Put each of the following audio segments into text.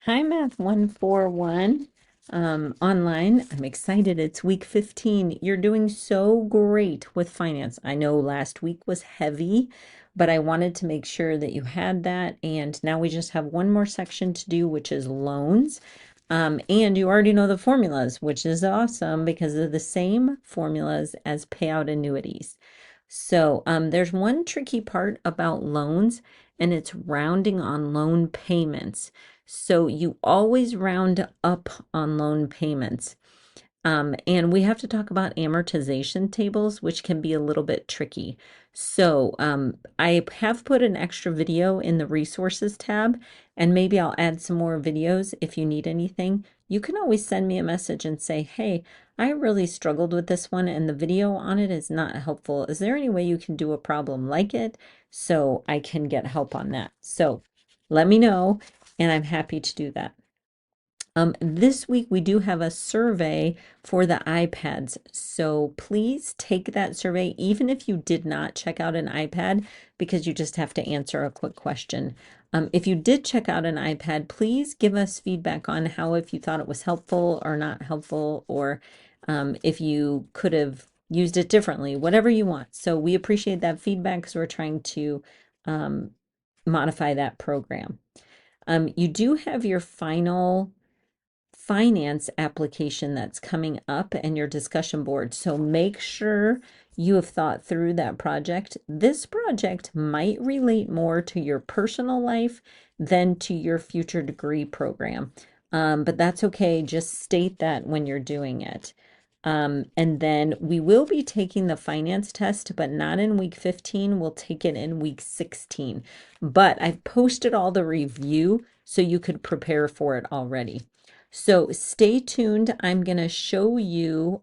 Hi, Math 141 online. I'm excited. It's week 15. You're doing so great with finance. I know last week was heavy, but I wanted to make sure that you had that. And now we just have one more section to do, which is loans. And you already know the formulas, which is awesome because they're the same formulas as payout annuities. So there's one tricky part about loans, and it's rounding on loan payments. So you always round up on loan payments. And we have to talk about amortization tables, which can be a little bit tricky. So I have put an extra video in the resources tab, and maybe I'll add some more videos if you need anything. You can always send me a message and say, hey, I really struggled with this one and the video on it is not helpful. Is there any way you can do a problem like it so I can get help on that? So let me know, and I'm happy to do that. This week we do have a survey for the iPads. So please take that survey, even if you did not check out an iPad, because you just have to answer a quick question. If you did check out an iPad, please give us feedback on how, if you thought it was helpful or not helpful, or if you could have used it differently, whatever you want. So we appreciate that feedback because we're trying to modify that program. You do have your final finance application that's coming up and your discussion board. So make sure you have thought through that project. This project might relate more to your personal life than to your future degree program. But that's okay. Just state that when you're doing it. And then we will be taking the finance test, but not in week 15. We'll take it in week 16. But I've posted all the review so you could prepare for it already. So stay tuned. I'm going to show you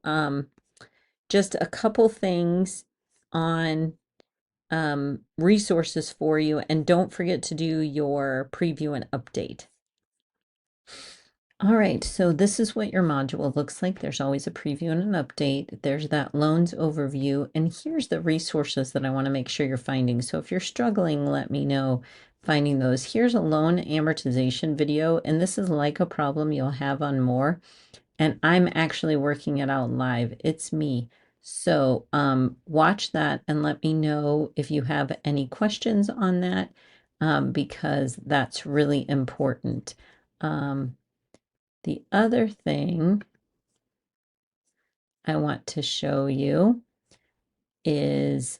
just a couple things on resources for you. And don't forget to do your preview and update. All right, so this is what your module looks like. There's always a preview and an update. There's that loans overview. And here's the resources that I want to make sure you're finding. So if you're struggling, let me know finding those. Here's a loan amortization video. And this is like a problem you'll have on more. And I'm actually working it out live. It's me. So watch that and let me know if you have any questions on that, because that's really important. The other thing I want to show you is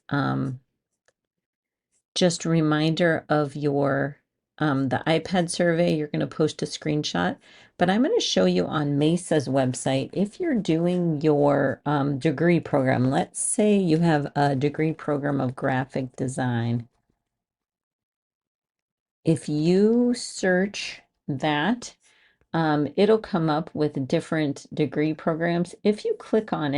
just a reminder of your the iPad survey. You're going to post a screenshot, but I'm going to show you on Mesa's website if you're doing your degree program. Let's say you have a degree program of graphic design. If you search that, it'll come up with different degree programs. If you click on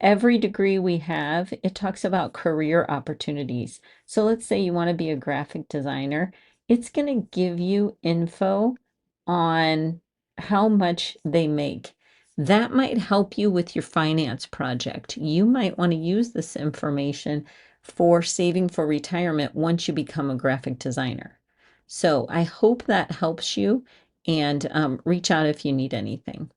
every degree we have, it talks about career opportunities. So let's say you want to be a graphic designer. It's going to give you info on how much they make. That might help you with your finance project. You might want to use this information for saving for retirement once you become a graphic designer. So I hope that helps you, and reach out if you need anything.